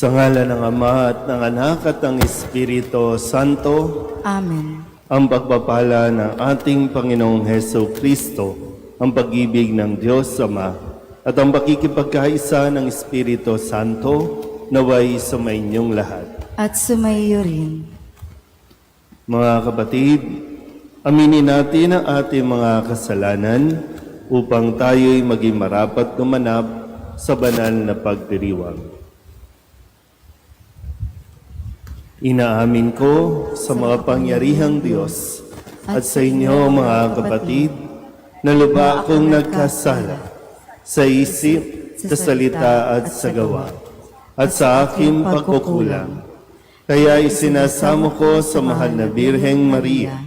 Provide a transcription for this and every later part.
Sa ngalan ng Ama at ng Anak at ng Espiritu Santo, Amen. ang pagpapala ng ating Panginoong Heso Kristo, ang pag-ibig ng Diyos Ama, at ang pakikipagkaisa ng Espiritu Santo, naway sumainyong lahat. At sumaiyo rin. Mga kapatid, aminin natin ang ating mga kasalanan upang tayo'y maging marapat gumanap sa banal na pagdiriwang. Inaamin ko sa mga pangyarihang Diyos at sa inyo mga kapatid na lubha akong nagkasala sa isip, sa salita at sa gawa at sa aking pagkukulang. Kaya isinasamo ko sa mahal na Birheng Maria,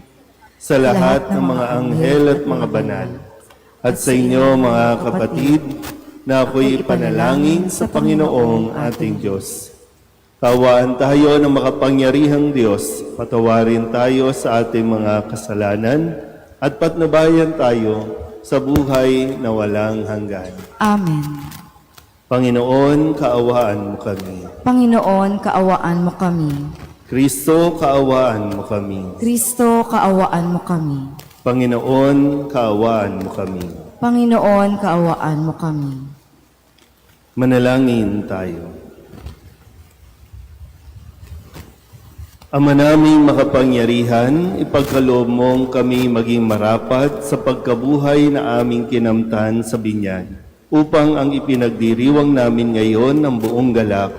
sa lahat ng mga anghel at mga banal, at sa inyo mga kapatid na ako'y ipanalangin sa Panginoong ating Diyos. Kawaan tayo ng makapangyarihang Diyos, patawarin tayo sa ating mga kasalanan at patnubayan tayo sa buhay na walang hanggan. Amen. Panginoon, kaawaan mo kami. Panginoon, kaawaan mo kami. Kristo, kaawaan mo kami. Kristo, kaawaan mo kami. Panginoon, kaawaan mo kami. Panginoon, kaawaan mo kami. Manalangin tayo. Ama naming makapangyarihan, ipagkaloob mong kami maging marapat sa pagkabuhay na aming kinamtan sa binyan, upang ang ipinagdiriwang namin ngayon ng buong galak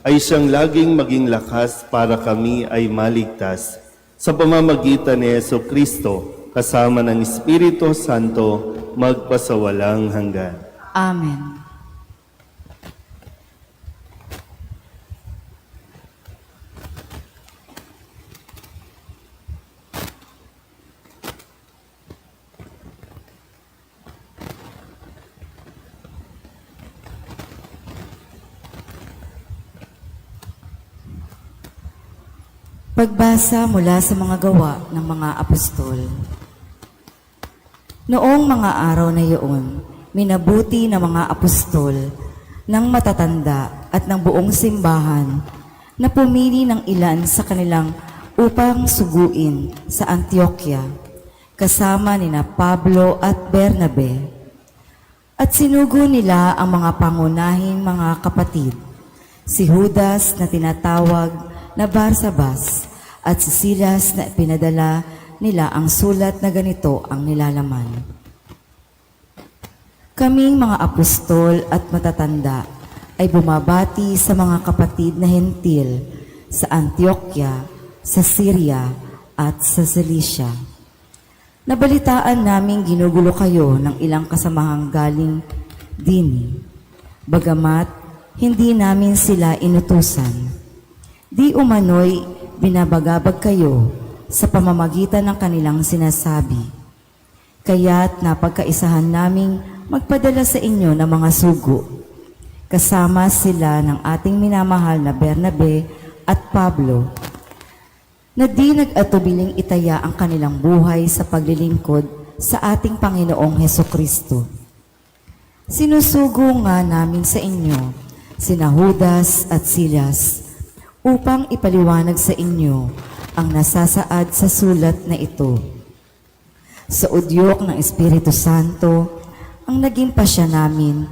ay siyang laging maging lakas para kami ay maligtas sa pamamagitan ni Jesucristo kasama ng Espiritu Santo magpasawalang hanggan. Amen. Pagbasa mula sa mga gawa ng mga apostol. Noong mga araw na iyon, minabuti ng mga apostol, ng matatanda at ng buong simbahan na pumili ng ilan sa kanilang upang suguin sa Antioquia, kasama nina Pablo at Bernabe. At sinugo nila ang mga pangunahing mga kapatid, si Judas na tinatawag na Barsabas, at si Silas na pinadala nila ang sulat na ganito ang nilalaman. Kaming mga apostol at matatanda ay bumabati sa mga kapatid na hentil sa Antioquia, sa Syria at sa Cilicia. Nabalitaan naming ginugulo kayo ng ilang kasamahang galing dini, bagamat hindi namin sila inutusan. Di umano'y binabagabag kayo sa pamamagitan ng kanilang sinasabi. Kaya't napagkaisahan naming magpadala sa inyo ng mga sugo. Kasama sila ng ating minamahal na Bernabe at Pablo, na di nag-atubiling itaya ang kanilang buhay sa paglilingkod sa ating Panginoong Hesukristo. Sinusugo nga namin sa inyo sina Judas at Silas, upang ipaliwanag sa inyo ang nasasaad sa sulat na ito. Sa udyok ng Espiritu Santo, ang naging pasya namin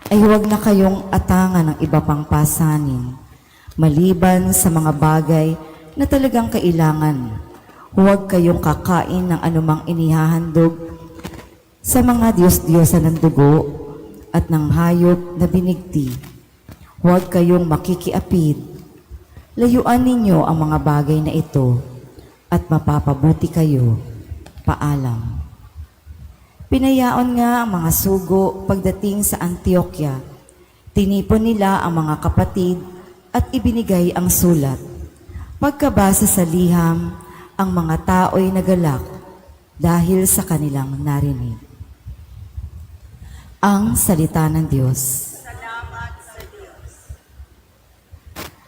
ay huwag na kayong atangan ng iba pang pasanin, maliban sa mga bagay na talagang kailangan. Huwag kayong kakain ng anumang inihahandog sa mga Diyos-Diyosan ng dugo at ng hayop na binigti. Huwag kayong makikiapid. Layuan ninyo ang mga bagay na ito at mapapabuti kayo. Paalam. Pinayaon nga ang mga sugo pagdating sa Antioquia. Tinipon nila ang mga kapatid at ibinigay ang sulat. Pagkabasa sa liham, ang mga tao'y nagalak dahil sa kanilang narinig. Ang salita ng Diyos.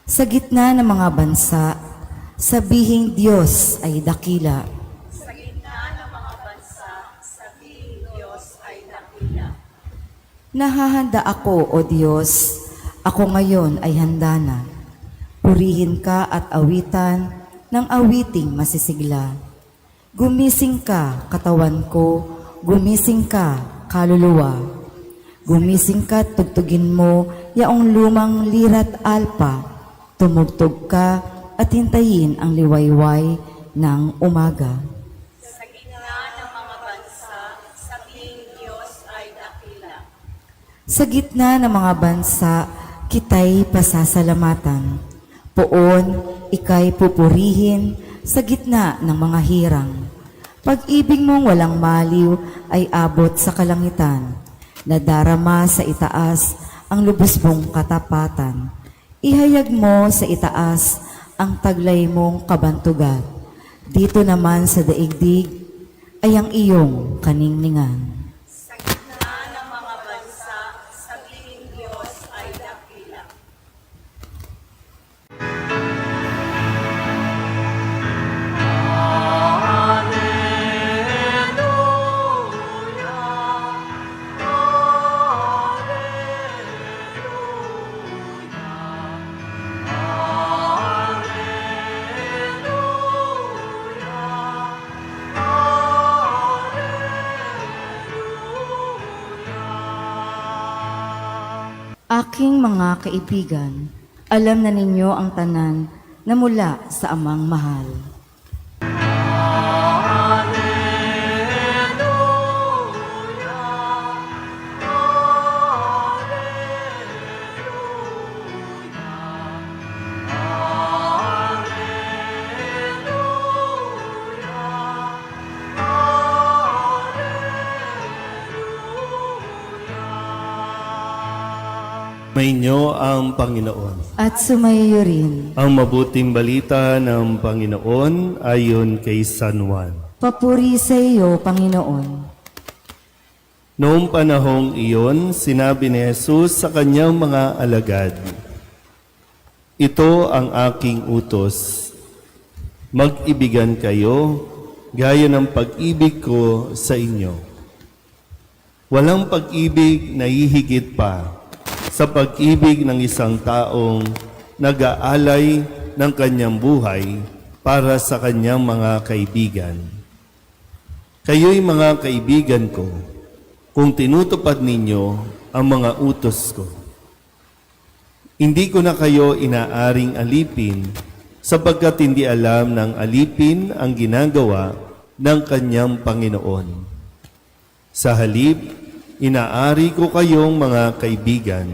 Sa gitna ng mga bansa, sabihing Diyos ay dakila. Sa gitna ng mga bansa, sabihing Diyos ay dakila. Nahahanda ako, O Diyos, ako ngayon ay handa na. Purihin ka at awitan ng awiting masisigla. Gumising ka, katawan ko, gumising ka, kaluluwa. Gumising ka, tugtugin mo, yaong lumang lira't alpa. Tumugtog ka at hintayin ang liwayway ng umaga. Sa gitna ng mga bansa, sabihing Diyos ay dakila. Sa gitna ng mga bansa, kita'y pasasalamatan. Poon, ika'y pupurihin sa gitna ng mga hirang. Pag-ibig mong walang maliw ay abot sa kalangitan. Nadarama sa itaas ang lubos mong katapatan. Ihayag mo sa itaas ang taglay mong kabantugan. Dito naman sa daigdig ay ang iyong kaningningan. Sa gitna ng mga bansa, sabihing Diyos ay dakila. Aking mga kaibigan, alam na ninyo ang tanan na mula sa Amang Mahal. Mainyo ang Panginoon. At sumayo rin, Ang mabuting balita ng Panginoon ayon kay San Juan. papuri sa iyo, Panginoon. Noong panahong iyon, sinabi ni Jesus sa kanyang mga alagad, "Ito ang aking utos. Mag-ibigan kayo gaya ng pag-ibig ko sa inyo. Walang pag-ibig na hihigit pa sa pag-ibig ng isang taong nag-aalay ng kanyang buhay para sa kanyang mga kaibigan. Kayo'y mga kaibigan ko kung tinutupad ninyo ang mga utos ko. Hindi ko na kayo inaaring alipin sapagkat hindi alam ng alipin ang ginagawa ng kanyang Panginoon. Sa halip, inaari ko kayong mga kaibigan,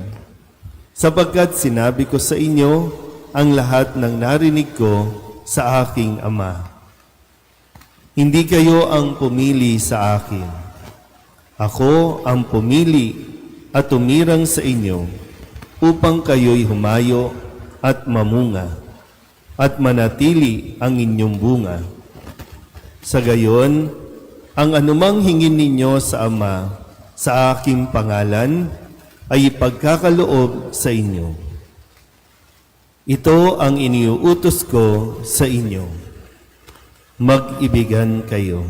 sapagkat sinabi ko sa inyo ang lahat ng narinig ko sa aking Ama. Hindi kayo ang pumili sa akin. Ako ang pumili at tumirang sa inyo upang kayo'y humayo at mamunga at manatili ang inyong bunga. Sa gayon, ang anumang hingin ninyo sa Ama sa aking pangalan ay ipagkakaloob sa inyo. Ito ang iniuutos ko sa inyo. Mag-ibigan kayo."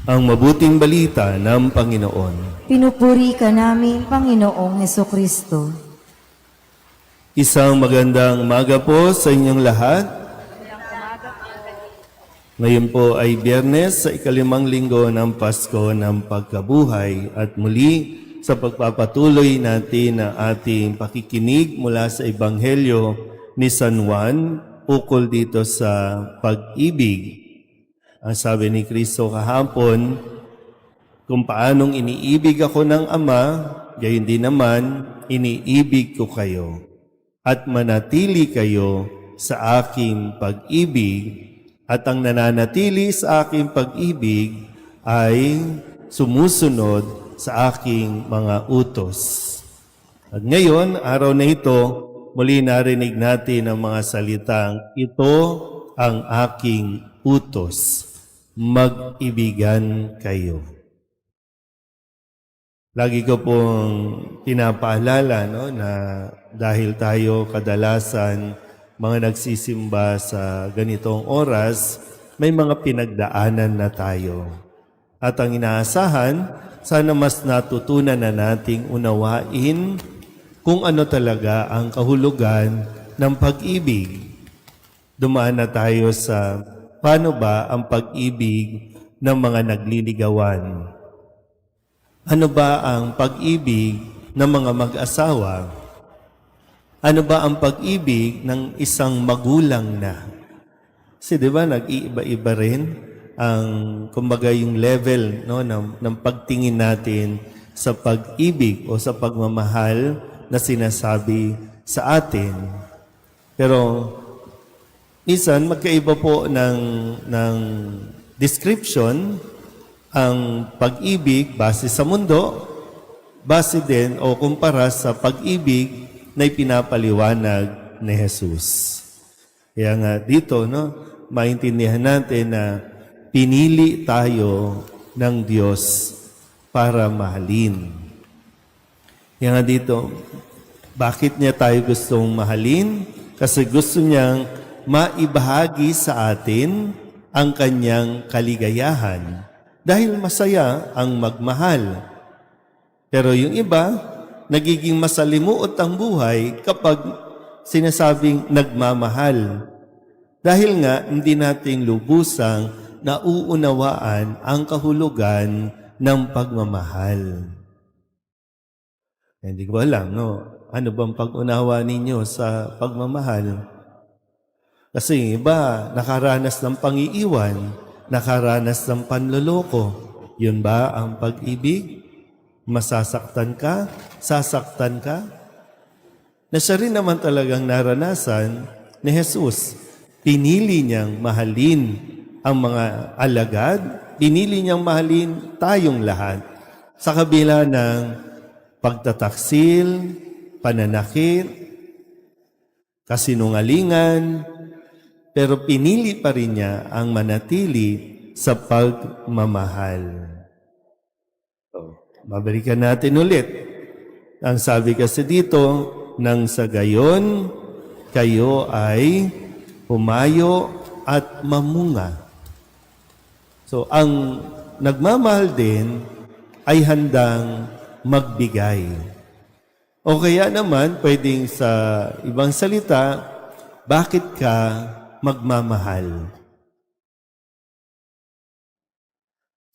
Ang mabuting balita ng Panginoon. Pinupuri ka namin, Panginoong Hesukristo. Isang magandang umaga po sa inyong lahat. Ngayon po ay Biyernes sa ikalimang linggo ng Pasko ng Pagkabuhay at muli sa pagpapatuloy natin ang ating pakikinig mula sa Ebanghelyo ni San Juan ukol dito sa pag-ibig. Ang sabi ni Kristo kahapon, kung paanong iniibig ako ng Ama, gayon din naman iniibig ko kayo at manatili kayo sa aking pag-ibig. At ang nananatili sa aking pag-ibig ay sumusunod sa aking mga utos. At ngayon, araw na ito, muli narinig natin ang mga salitang, "Ito ang aking utos, mag-ibigan kayo." Lagi ko pong pinapaalala na dahil tayo kadalasan mga nagsisimba sa ganitong oras, may mga pinagdaanan na tayo. At ang inaasahan, sana mas natutunan na nating unawain kung ano talaga ang kahulugan ng pag-ibig. Dumaan na tayo sa paano ba ang pag-ibig ng mga nagliligawan. Ano ba ang pag-ibig ng mga mag-asawa? Ano ba ang pag-ibig ng isang magulang na? Kasi di ba nag-iiba-iba rin ang kumbaga yung level no ng pagtingin natin sa pag-ibig o sa pagmamahal na sinasabi sa atin. Pero minsan magkaiba po ng description ang pag-ibig base sa mundo, base din o kumpara sa pag-ibig na ipinapaliwanag ni Jesus. Kaya nga dito, no, maintindihan natin na pinili tayo ng Diyos para mahalin. Kaya nga dito, bakit niya tayo gustong mahalin? Kasi gusto niyang maibahagi sa atin ang kanyang kaligayahan. Dahil masaya ang magmahal. Pero yung iba, nagiging masalimuot ang buhay kapag sinasabing nagmamahal. Dahil nga, hindi natin lubusang nauunawaan ang kahulugan ng pagmamahal. Hindi ko alam, no? Ano bang pag-unawa ninyo sa pagmamahal? Kasi iba, nakaranas ng pangiiwan, nakaranas ng panloloko. Yun ba ang pag-ibig? Masasaktan ka? Sasaktan ka? Na siya rin naman talagang naranasan ni Jesus. Pinili niyang mahalin ang mga alagad, pinili niyang mahalin tayong lahat. Sa kabila ng pagtataksil, pananakit, kasinungalingan, pero pinili pa rin niya ang manatili sa pagmamahal. So, babalikan natin ulit. Ang sabi kasi dito, nang sa gayon, kayo ay humayo at mamunga. So, ang nagmamahal din ay handang magbigay. O kaya naman, pwedeng sa ibang salita, bakit ka magmamahal?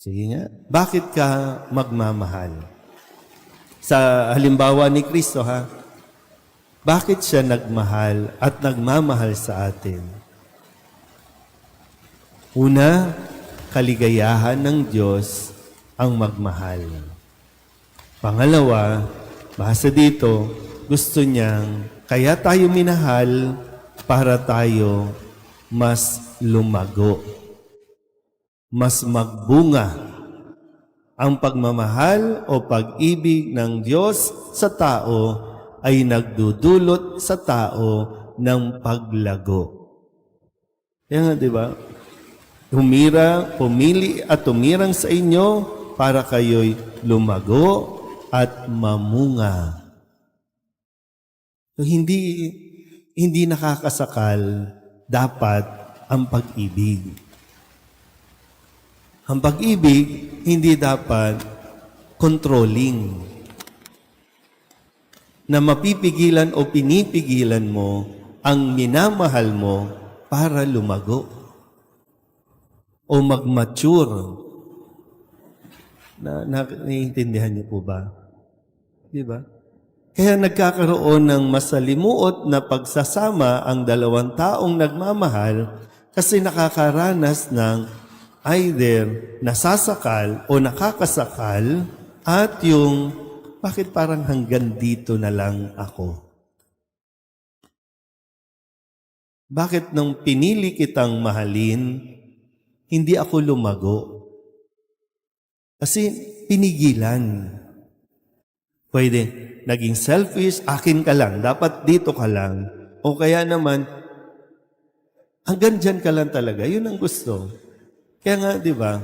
Sige nga, bakit ka magmamahal? Sa halimbawa ni Kristo, bakit siya nagmahal at nagmamahal sa atin? Una, kaligayahan ng Diyos ang magmahal. Pangalawa, base dito, gusto niyang kaya tayo minahal para tayo mas lumago, mas magbunga. Ang pagmamahal o pag-ibig ng Diyos sa tao ay nagdudulot sa tao ng paglago. Kaya nga, di ba? Pumili at tumirang sa inyo para kayo'y lumago at mamunga. So, hindi nakakasakal dapat ang pag-ibig. Ang pag-ibig, hindi dapat controlling. Na mapipigilan o pinipigilan mo ang minamahal mo para lumago o mag-mature. Naiintindihan niyo po ba? Di ba? Kaya nagkakaroon ng masalimuot na pagsasama ang dalawang taong nagmamahal kasi nakakaranas ng either nasasakal o nakakasakal at yung bakit parang hanggang dito na lang ako? Bakit nung pinili kitang mahalin, hindi ako lumago? Kasi pinigilan. Pwede, naging selfish, akin ka lang, dapat dito ka lang. O kaya naman, hanggang dyan ka lang talaga, yun ang gusto. Kaya nga, di ba,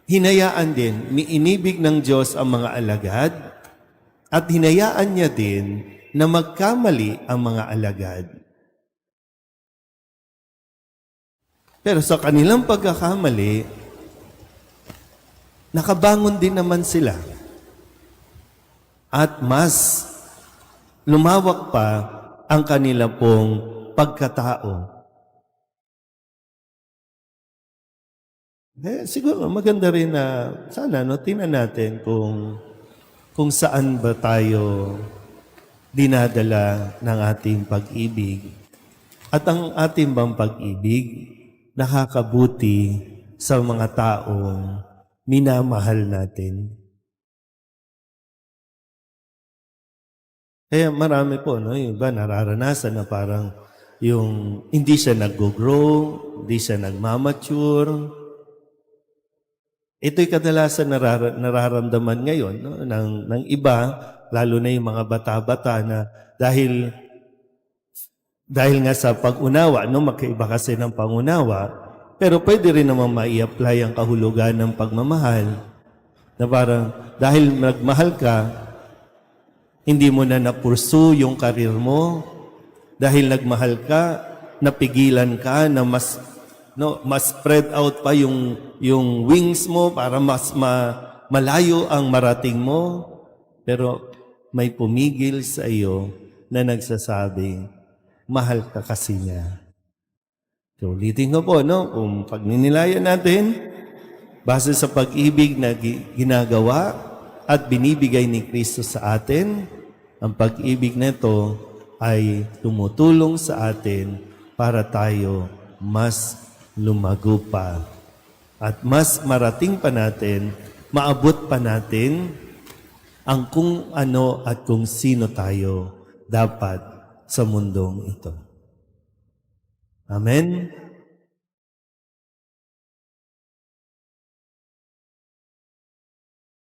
hinayaan din, inibig ng Diyos ang mga alagad, at hinayaan niya din na magkamali ang mga alagad. Pero sa kanilang pagkakamali, nakabangon din naman sila. At mas lumawak pa ang kanila pong pagkatao. Siguro maganda rin na sana tingnan natin kung saan ba tayo dinadala ng ating pag-ibig. At ang ating bang pag-ibig nakakabuti sa mga taong minamahal natin. Kaya marami po, no, yung iba nararanasan na parang yung hindi siya nag-grow, hindi siya nagmamature. Ito'y kadalasan nararamdaman ngayon, no, ng iba, lalo na yung mga bata-bata na dahil nga sa pag-unawa, no, magkaiba kasi ng pangunawa, pero pwede rin naman mai-apply ang kahulugan ng pagmamahal na parang dahil nagmahal ka, hindi mo na na-pursue yung karir mo, dahil nagmahal ka, napigilan ka na mas spread out pa yung wings mo para mas malayo ang marating mo. Pero may pumigil sa iyo na nagsasabi, mahal ka kasi niya. So, ulitin ko po, no? Kung pagninilayan natin, base sa pag-ibig na ginagawa at binibigay ni Kristo sa atin, ang pag-ibig nito ay tumutulong sa atin para tayo mas lumago pa at mas marating pa natin, maabot pa natin ang kung ano at kung sino tayo dapat sa mundong ito. Amen?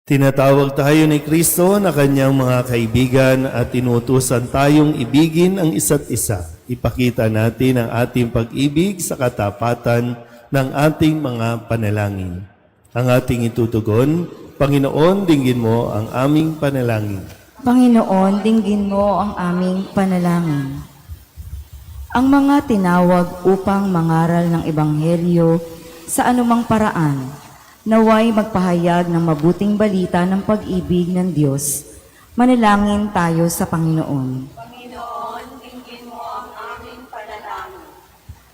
Tinatawag tayo ni Kristo na kanyang mga kaibigan at tinutusan tayong ibigin ang isa't isa. Ipakita natin ang ating pag-ibig sa katapatan ng ating mga panalangin. Ang ating itutugon, Panginoon, dinggin mo ang aming panalangin. Panginoon, dinggin mo ang aming panalangin. Ang mga tinawag upang mangaral ng Ebanghelyo sa anumang paraan, naway magpahayag ng mabuting balita ng pag-ibig ng Diyos. Manalangin tayo sa Panginoon. Panginoon, dinggin mo ang aming panalangin.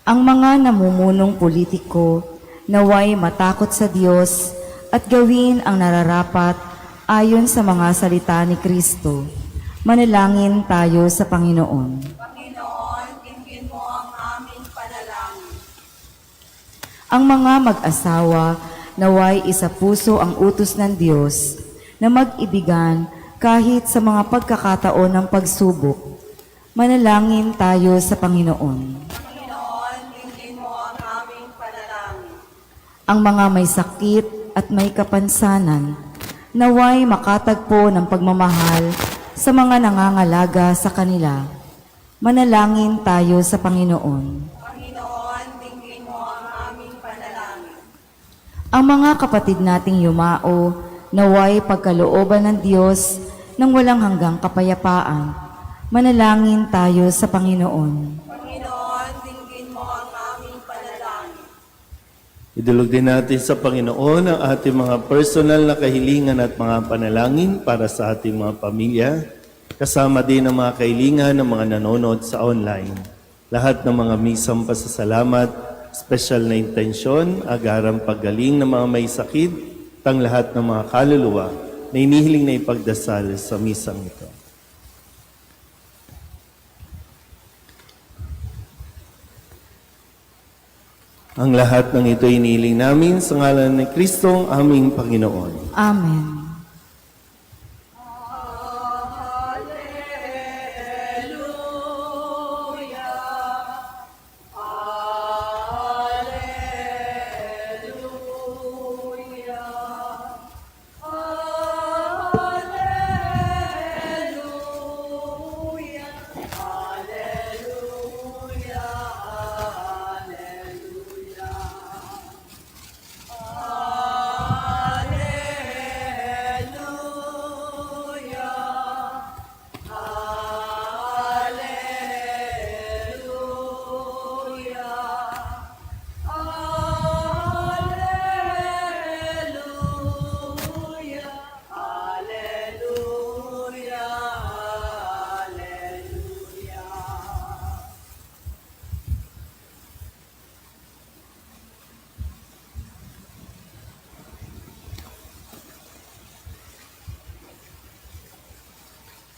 Ang mga namumunong politiko naway matakot sa Diyos at gawin ang nararapat ayon sa mga salita ni Kristo. Manalangin tayo sa Panginoon. Panginoon, dinggin mo ang aming panalangin. Ang mga mag-asawa naway isa puso ang utos ng Diyos na mag-ibigan kahit sa mga pagkakataon ng pagsubok. Manalangin tayo sa Panginoon. Panginoon, dinggin mo ang aming panalangin. Ang mga may sakit at may kapansanan, naway makatagpo ng pagmamahal sa mga nangangalaga sa kanila. Manalangin tayo sa Panginoon. Panginoon, dinggin mo ang aming panalangin. Ang mga kapatid nating yumao, naway pagkalooban ng Diyos ng walang hanggang kapayapaan. Manalangin tayo sa Panginoon. Panginoon, dinggin mo ang aming panalangin. Idulog din natin sa Panginoon ang ating mga personal na kahilingan at mga panalangin para sa ating mga pamilya, kasama din ang mga kahilingan ng mga nanonood sa online. Lahat ng mga misang pasasalamat, special na intensyon, agarang paggaling ng mga may sakit, tang lahat ng mga kaluluwa na inihiling na ipagdasal sa misang ito. Ang lahat ng ito inihiling namin sa ngalan ni Kristong aming Panginoon. Amen.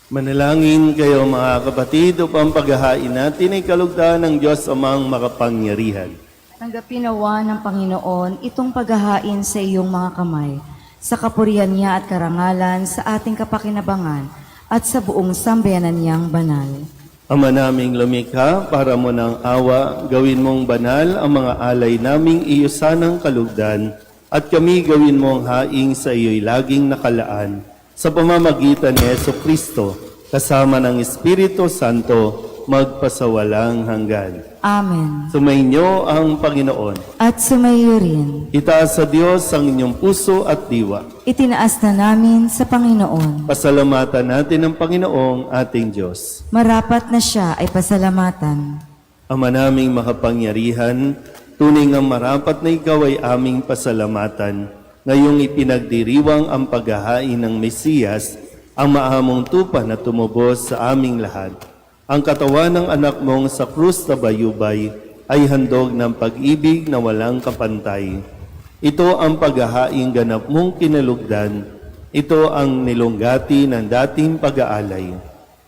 Manalangin kayo mga kapatid upang paghahain natin ay kalugdan ng Diyos amang makapangyarihan. Tanggapin nawa ng Panginoon itong paghahain sa iyong mga kamay, sa kapurihan niya at karangalan sa ating kapakinabangan at sa buong sambayanan niyang banal. Ama naming lumikha, para mo ng awa, gawin mong banal ang mga alay naming iyo sanang kalugdan, at kami gawin mong haing sa iyo'y laging nakalaan, sa pamamagitan ni Yesu Kristo, kasama ng Espiritu Santo, magpasawalang hanggan. Amen. Sumainyo ang Panginoon. At sumayo rin, Itaas sa Diyos ang inyong puso at diwa. itinaas na namin sa Panginoon. Pasalamatan natin ang Panginoong ating Diyos. Marapat na siya ay pasalamatan. Ama naming makapangyarihan, tunay nga marapat na ikaw ay aming pasalamatan. Ngayong ipinagdiriwang ang paghahain ng Mesiyas, ang maamong tupa na tumubos sa aming lahat. Ang katawan ng anak mong sa krus na bayubay ay handog ng pag-ibig na walang kapantay. Ito ang paghahaing ganap mong kinalugdan. Ito ang nilunggati ng dating pag-aalay.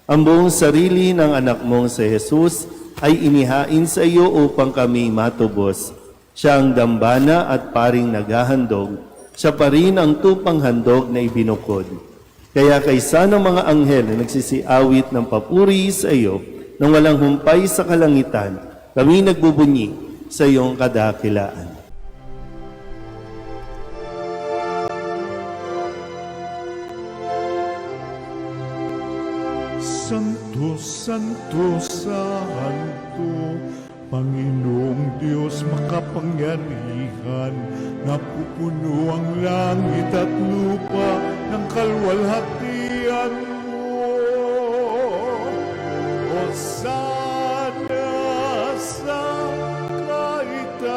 Ang buong sarili ng anak mong si Jesus ay inihain sa iyo upang kami matubos. Siya ang dambana at paring naghahandog. Siya pa rin ang tupang handog na ibinukod. Kaya kaysa ng mga anghel na nagsisiawit ng papuri sa iyo nang walang humpay sa kalangitan, kami nagbubunyi sa iyong kadakilaan. Santo, Santo, Santo, Panginoong Diyos makapangyarihan, napupuno ang langit at lupa ng kalwalhatian mo. Hosana sa kaitaasan,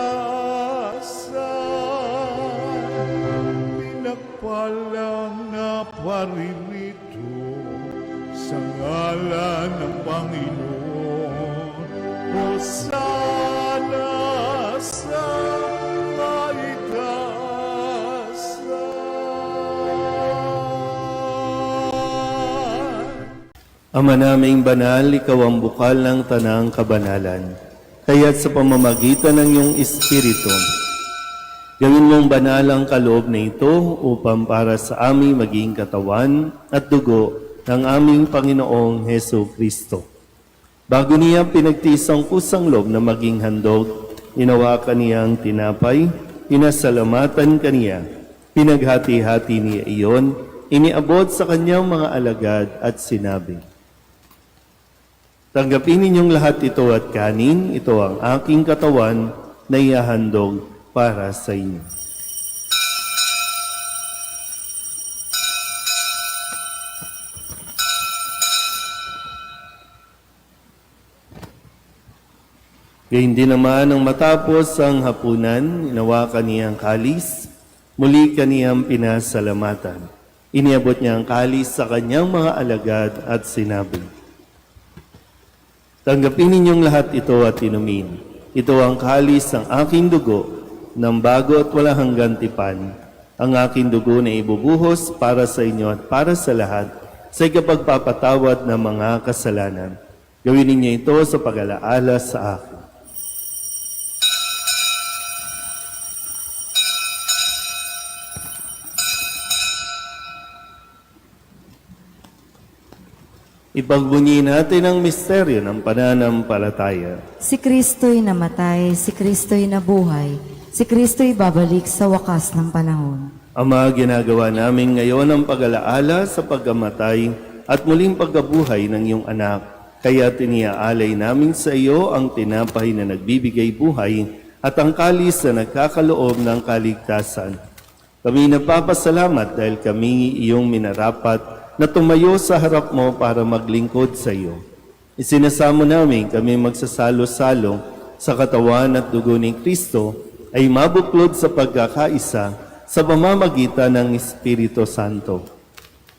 pinagpalang na paririto sa ngalan ng Panginoon. Hosana sa kaitaasan. Ama naming banal, ikaw ang bukal ng tanang kabanalan. Kaya't sa pamamagitan ng iyong Espiritu, gawin mong banal ang kaloob na ito upang para sa aming maging katawan at dugo ng aming Panginoong Heso Kristo. Bago niya pinagtiis ang kusang loob na maging handog, inawakan niyang tinapay, pinasalamatan kaniya, pinaghati-hati niya iyon, iniabot sa kanyang mga alagad at sinabi, "Tanggapin ninyong lahat ito at kanin, ito ang aking katawan na ihahandog para sa inyo." Gayun din naman nang matapos ang hapunan, inawakan niya ang kalis, muli kaniyang pinasalamatan. Iniabot niya ang kalis sa kanyang mga alagad at sinabi, "Tanggapin ninyong lahat ito at inumin. Ito ang kalis ng aking dugo, ng bago at walang hanggang tipan. Ang aking dugo na ibubuhos para sa inyo at para sa lahat sa ikapagpapatawad ng mga kasalanan. Gawin ninyo ito sa pag-alaala sa akin." Ipagbunyi natin ang misteryo ng pananampalataya. Si Kristo'y namatay, si Kristo'y nabuhay, si Kristo'y babalik sa wakas ng panahon. Ama, ginagawa namin ngayon ang pag-alaala sa pagkamatay at muling pagkabuhay ng iyong anak. Kaya tiniaalay namin sa iyo ang tinapay na nagbibigay buhay at ang kalis na nagkakaloob ng kaligtasan. Kami nagpapasalamat dahil kami iyong minarapat na tumayo sa harap mo para maglingkod sa iyo. Isinasamo namin kami magsasalo-salo sa katawan at dugo ni Kristo ay mabuklod sa pagkakaisa sa pamamagitan ng Espiritu Santo.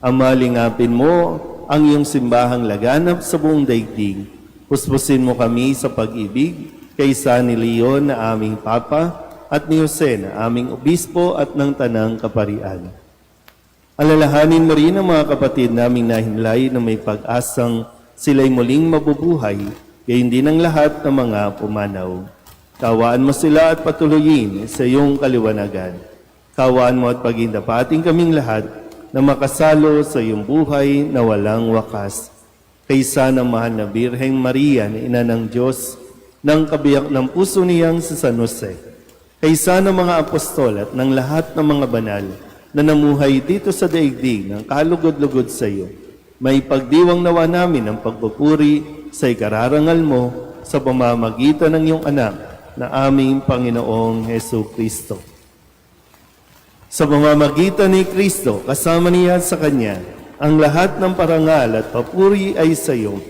Ama, lingapin mo ang iyong simbahang laganap sa buong daigdig. Puspusin mo kami sa pag-ibig kaysa ni Leon na aming Papa at ni Jose na aming Obispo at ng Tanang Kaparian. Alalahanin mo rin ang mga kapatid naming nahinlay na may pag-asang sila'y muling mabubuhay, gayon din ang lahat ng mga pumanaw. Kawaan mo sila at patuloyin sa iyong kaliwanagan. Kawaan mo at pagindapating kaming lahat na makasalo sa iyong buhay na walang wakas. Kaysa ng mahal na Birheng Maria na ina ng Diyos, ng kabiyak ng puso niyang si San Jose, kaysa ng mga apostol at ng lahat ng mga banal na namuhay dito sa daigdig ng kalugod-lugod sa iyo, may pagdiwang nawa namin ang pagpupuri sa ikararangal mo sa pamamagitan ng iyong anak na aming Panginoong Hesu Kristo. Sa pamamagitan ni Kristo, kasama niya sa Kanya, ang lahat ng parangal at papuri ay sa iyo.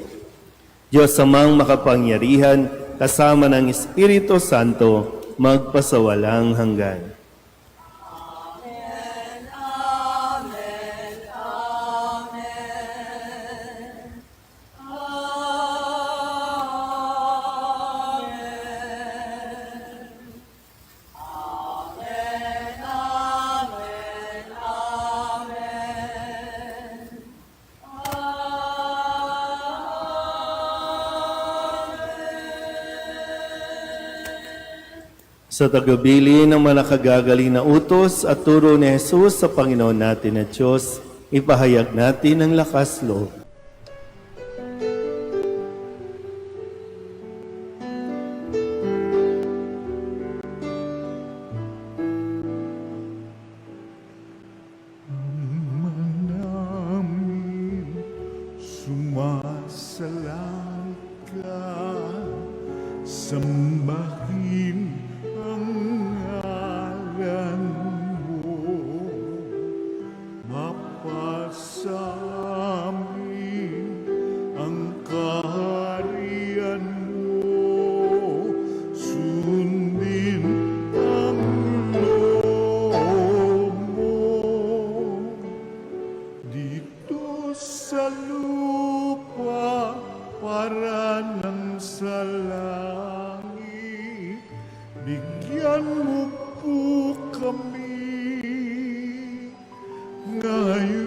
Diyos amang makapangyarihan, kasama ng Espiritu Santo, magpasawalang hanggan. Sa tagubilin ng mga nakagagaling na utos at turo ni Jesus sa Panginoon natin na Diyos, ipahayag natin ang lakas loob. namin sumasalang ka, sambahin ang ngalan mo, mapasamin ang kaharian mo, sundin ang loob mo dito sa lupa para nang sa langit. Bigyan mo po kami ngayon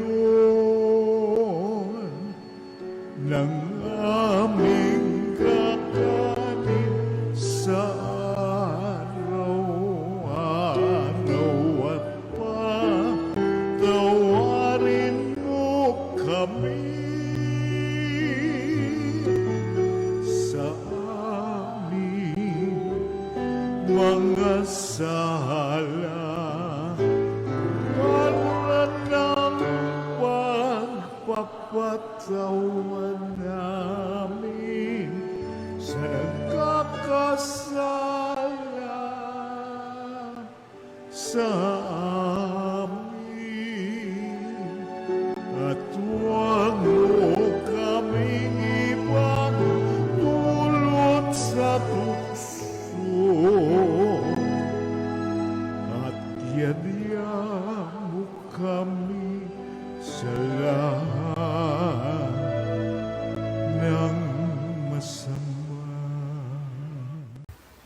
ng aming kakanin sa araw-araw at patawarin mo kami sa aming mga sala para ng pagpapatawan namin sa nagkakasala sa amin. At huwag mo kaming ibang dulot sa tukso, at yadya mo kami sa lahat ng masama.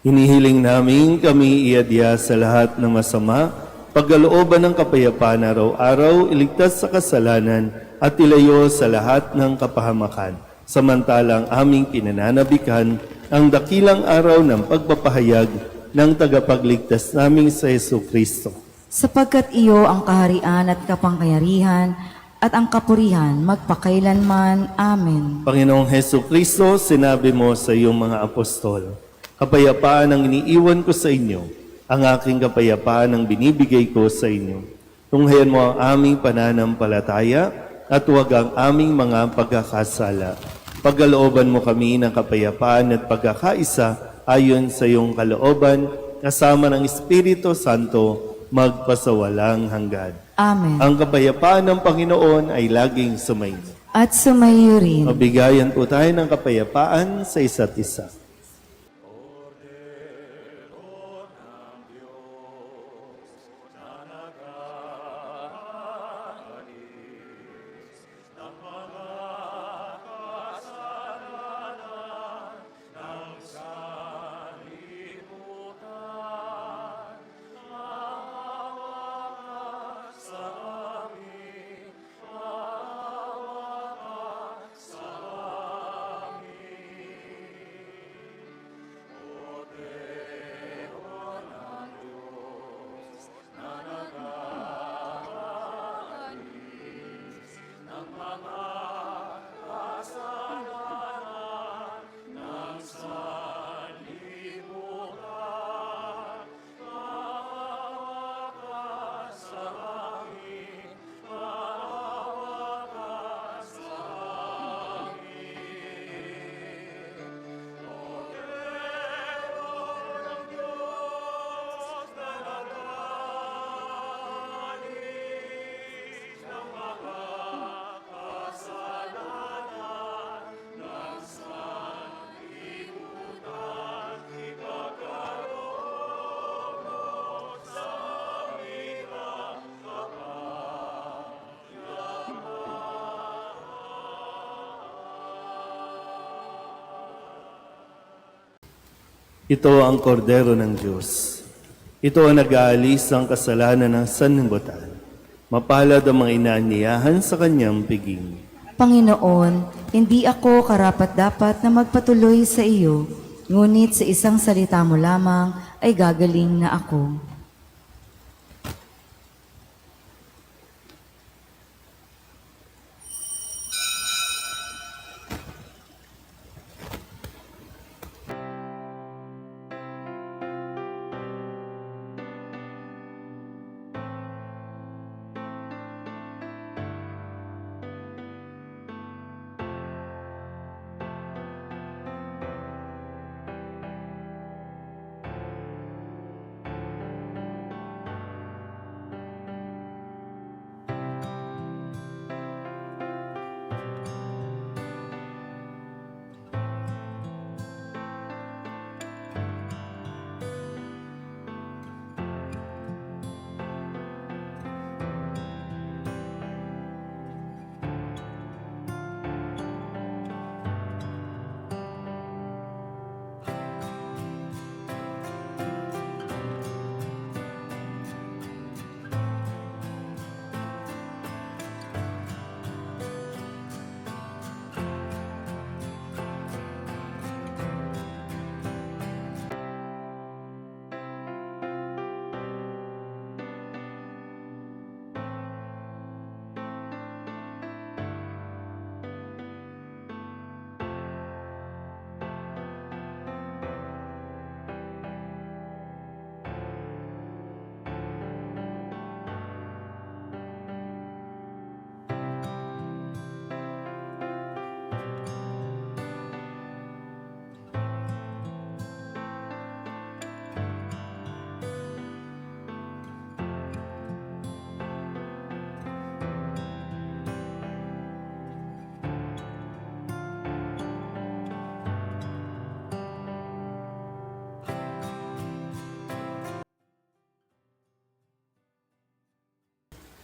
Hinihiling namin kami iadya sa lahat ng masama, pagkalooban ng kapayapaan araw-araw, iligtas sa kasalanan at ilayo sa lahat ng kapahamakan. Samantalang aming pinananabikan ang dakilang araw ng pagpapahayag ng tagapagligtas naming sa Hesu Kristo. Sapagkat iyo ang kaharian at kapangyarihan at ang kapurihan magpakailanman. Amen. Panginoong Hesu Kristo, sinabi mo sa iyong mga apostol, kapayapaan ang iniiwan ko sa inyo, ang aking kapayapaan ang binibigay ko sa inyo. Tunghayan mo ang aming pananampalataya at huwag ang aming mga pagkakasala. Pagkalooban mo kami ng kapayapaan at pagkakaisa ayon sa iyong kalooban, kasama ng Espiritu Santo, magpasawalang hanggan. Amen. Ang kapayapaan ng Panginoon ay laging sumainyo. At sumayo rin. Mabigayan po tayo ng kapayapaan sa isa't isa. Ito ang kordero ng Diyos. Ito ang nag-aalis ng kasalanan ng sanlibutan. Mapalad ang mga inaanyayahan sa kanyang piging. Panginoon, hindi ako karapat-dapat na magpatuloy sa iyo, ngunit sa isang salita mo lamang ay gagaling na ako.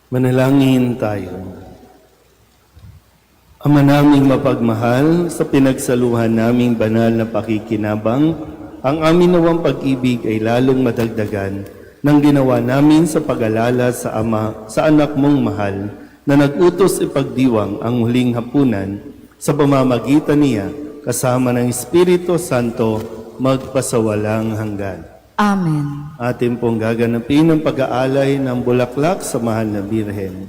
Manalangin tayo. Ama naming mapagmahal, sa pinagsaluhan naming banal na pakikinabang, ang amin nawang pag-ibig ay lalong madagdagan ng ginawa namin sa pag-alala sa Ama, sa anak mong mahal, na nag-utos ipagdiwang ang huling hapunan sa pamamagitan niya kasama ng Espiritu Santo magpasawalang hanggan. Amen. Atin pong gaganapin ang pag-aalay ng bulaklak sa mahal na Birhen.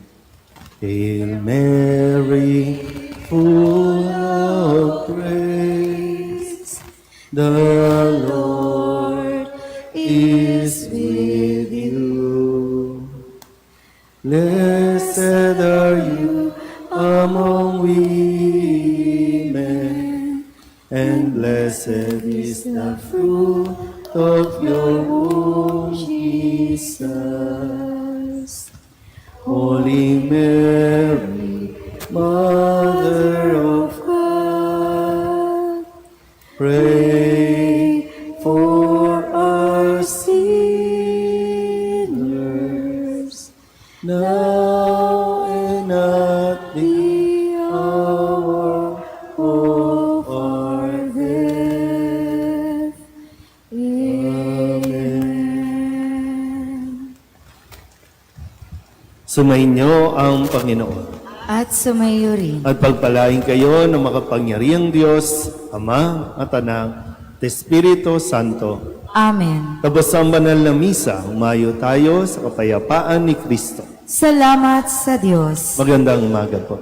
Hail Mary, full of grace, the Lord is with you. Blessed are you among women, and blessed is the fruit of your womb, Jesus. Holy Mary, Mother of God, pray for us sinners, now and at the hour of our death. Amen. Sumainyo ang Panginoon. At sumayo rin. At pagpalain kayo ng makapangyarihang Diyos, Ama at Anak, at Espiritu Santo. Amen. Tapos ang banal na misa, humayo tayo sa kapayapaan ni Kristo. Salamat sa Diyos. Magandang umaga po.